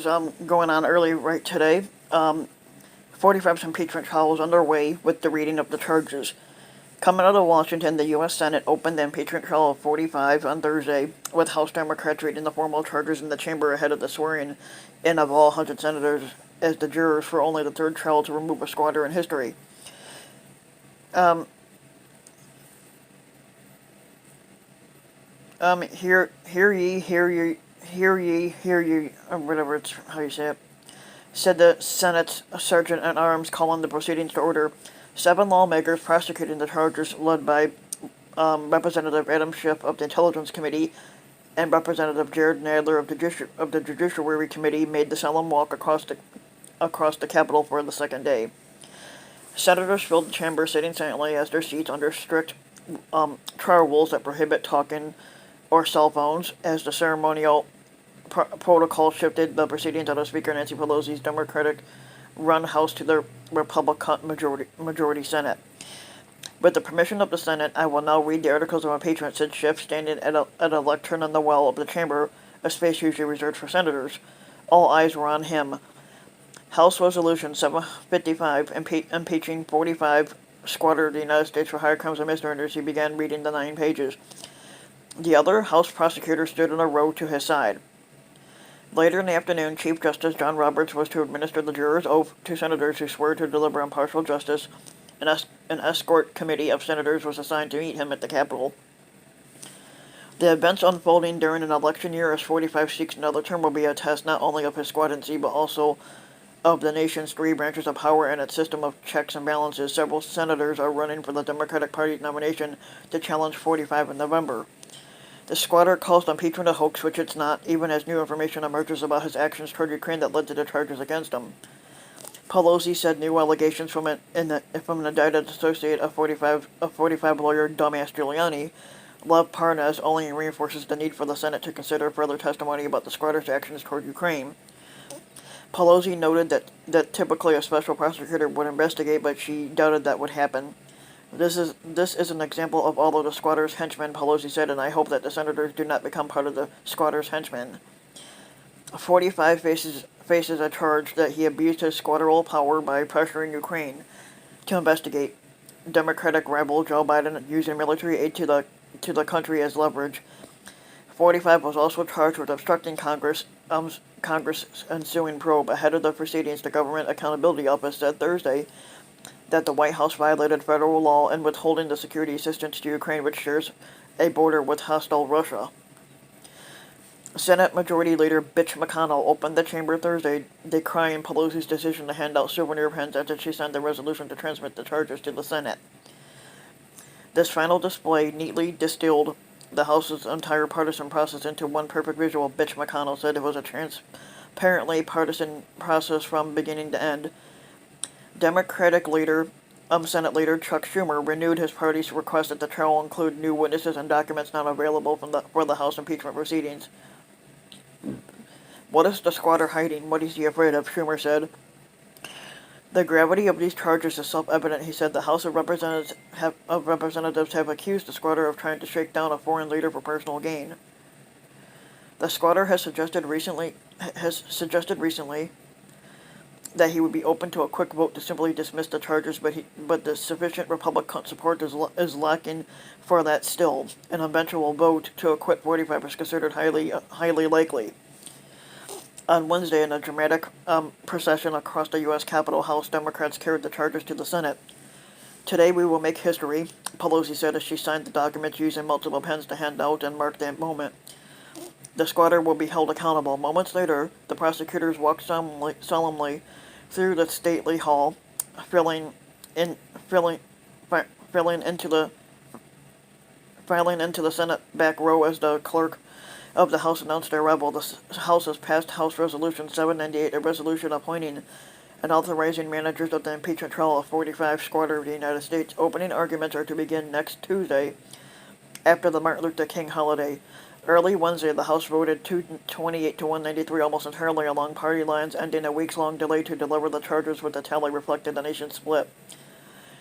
going on early right today. 45's impeachment trial is underway with the reading of the charges. Coming out of Washington, the U.S. Senate opened the impeachment trial of 45 on Thursday, with House Democrats reading the formal charges in the chamber ahead of the swearing-in of all 100 senators as the jurors for only the third trial to remove a squatter in history. Hear ye, or whatever it's how you say it, said the Senate's Sergeant-at-Arms, calling the proceedings to order. 7 lawmakers prosecuting the charges, led by Representative Adam Schiff of the Intelligence Committee and Representative Jared Nadler of the Judiciary Committee, made the solemn walk across the Capitol for the second day. Senators filled the chamber, sitting silently as their seats under strict trial rules that prohibit talking or cell phones, as the ceremonial protocol shifted the proceedings out of Speaker Nancy Pelosi's Democratic-run House to the Republican majority Senate. With the permission of the Senate, I will now read the articles of impeachment, said Schiff, standing at a lectern on the well of the chamber, a space usually reserved for senators. All eyes were on him. House Resolution 755, impeaching 45 squatter of the United States for higher crimes and misdemeanors. He began reading the 9 pages. The other House prosecutor stood in a row to his side. Later in the afternoon, Chief Justice John Roberts was to administer the jurors' oath to senators who swore to deliver impartial justice. An escort committee of senators was assigned to meet him at the Capitol. The events unfolding during an election year as 45 seeks another term will be a test not only of his squaddency, but also of the nation's 3 branches of power and its system of checks and balances. Several senators are running for the Democratic Party's nomination to challenge 45 in November. The squatter calls the impeachment a hoax, which it's not, even as new information emerges about his actions toward Ukraine that led to the charges against him. Pelosi said new allegations from an indicted associate of 45 lawyer dumbass Giuliani, Lev Parnas, only reinforces the need for the Senate to consider further testimony about the squatter's actions toward Ukraine. Pelosi noted that typically a special prosecutor would investigate, but she doubted that would happen. This is an example of all of the squatter's henchmen, Pelosi said, and I hope that the senators do not become part of the squatter's henchmen. 45 faces a charge that he abused his squatteral power by pressuring Ukraine to investigate Democratic rival Joe Biden using military aid to the country as leverage. 45 was also charged with obstructing Congress' ensuing probe. Ahead of the proceedings, the Government Accountability Office said Thursday that the White House violated federal law in withholding the security assistance to Ukraine, which shares a border with hostile Russia. Senate Majority Leader Mitch McConnell opened the chamber Thursday, decrying Pelosi's decision to hand out souvenir pens after she signed the resolution to transmit the charges to the Senate. This final display neatly distilled the House's entire partisan process into one perfect visual. Mitch McConnell said it was a transparently partisan process from beginning to end. Democratic Senate Leader Chuck Schumer renewed his party's request that the trial include new witnesses and documents not available for the House impeachment proceedings. What is the squatter hiding? What is he afraid of? Schumer said. The gravity of these charges is self-evident, he said. The House of Representatives have accused the squatter of trying to shake down a foreign leader for personal gain. The squatter has suggested recently that he would be open to a quick vote to simply dismiss the charges, but the sufficient Republican support is lacking for that still. An eventual vote to acquit 45 is considered highly likely. On Wednesday, in a dramatic procession across the U.S. Capitol, House Democrats carried the charges to the Senate. Today we will make history, Pelosi said as she signed the documents using multiple pens to hand out and mark that moment. The squatter will be held accountable. Moments later, the prosecutors walked solemnly through the stately hall, filing into the Senate back row as the clerk of the House announced their arrival. The House has passed House Resolution 798, a resolution appointing and authorizing managers of the impeachment trial of 45 squatter of the United States. Opening arguments are to begin next Tuesday, after the Martin Luther King holiday. Early Wednesday, the House voted 228 to 193 almost entirely along party lines, ending a weeks-long delay to deliver the charges, with the tally reflected the nation's split.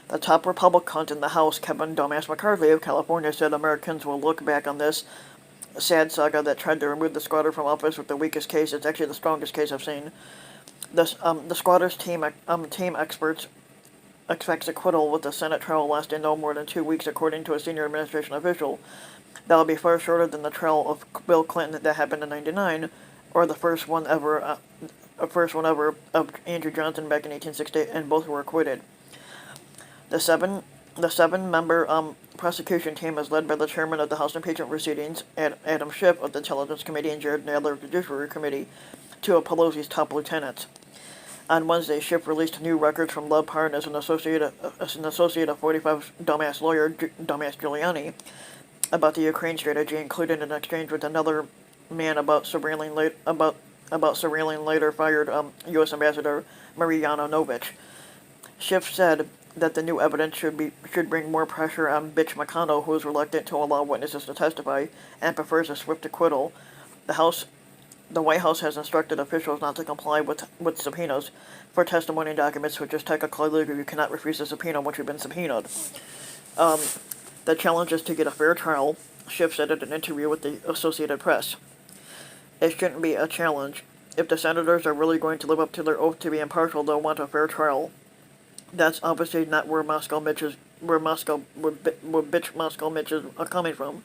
The top Republican in the House, Kevin "Dumbass" McCarthy of California, said Americans will look back on this sad saga that tried to remove the squatter from office with the weakest case. It's actually the strongest case I've seen. The squatters team experts expects acquittal with the Senate trial lasting no more than 2 weeks, according to a senior administration official. That will be far shorter than the trial of Bill Clinton that happened in '99, or the first one ever of Andrew Johnson back in 1868, and both were acquitted. The seven-member prosecution team is led by the chairman of the House impeachment proceedings, Adam Schiff of the Intelligence Committee, and Jared Nadler of the Judiciary Committee, two of Pelosi's top lieutenants. On Wednesday, Schiff released new records from Love Parn as an associate of 45 dumbass lawyer dumbass Giuliani about the Ukraine strategy, including an exchange with another man about surveilling later fired U.S. Ambassador Mariano Novich. Schiff said that the new evidence should bring more pressure on Mitch McConnell, who is reluctant to allow witnesses to testify and prefers a swift acquittal. The White House has instructed officials not to comply with subpoenas for testimony documents, which is technically legal. You cannot refuse a subpoena once you've been subpoenaed. The challenge is to get a fair trial, Schiff said in an interview with the Associated Press. It shouldn't be a challenge. If the senators are really going to live up to their oath to be impartial, they'll want a fair trial. That's obviously not where bitch Moscow Mitches are coming from.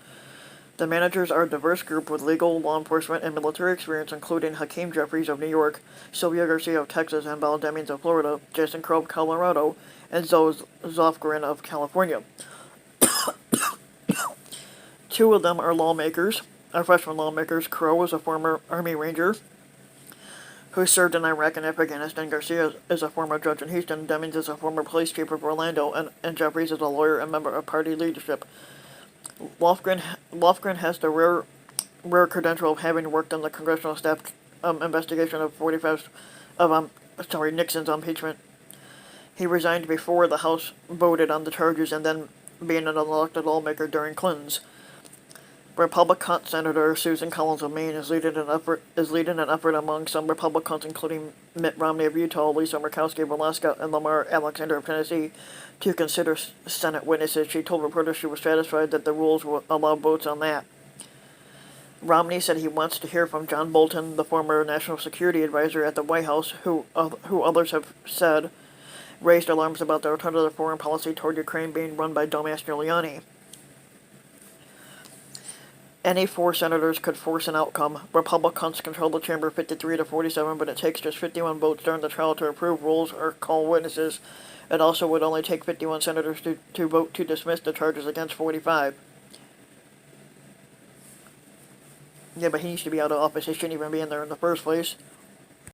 The managers are a diverse group with legal, law enforcement, and military experience, including Hakeem Jeffries of New York, Sylvia Garcia of Texas, and Val Demings of Florida, Jason Crow of Colorado, and Zoe Zofgren of California. Two of them are freshman lawmakers. Crow is a former Army Ranger who served in Iraq and Afghanistan. Garcia is a former judge in Houston. Demings is a former police chief of Orlando, and Jeffries is a lawyer and member of party leadership. Lofgren has the rare credential of having worked on the congressional staff investigation of Nixon's impeachment. He resigned before the House voted on the charges, and then being an elected lawmaker during Clinton's. Republican Senator Susan Collins of Maine is leading an effort among some Republicans, including Mitt Romney of Utah, Lisa Murkowski of Alaska, and Lamar Alexander of Tennessee, to consider Senate witnesses. She told reporters she was satisfied that the rules will allow votes on that. Romney said he wants to hear from John Bolton, the former national security advisor at the White House, who others have said raised alarms about the alternative foreign policy toward Ukraine being run by dumbass Giuliani. Any four senators could force an outcome. Republicans control the chamber 53-47, but it takes just 51 votes during the trial to approve rules or call witnesses. It also would only take 51 senators to vote to dismiss the charges against 45. Yeah, but he needs to be out of office. He shouldn't even be in there in the first place.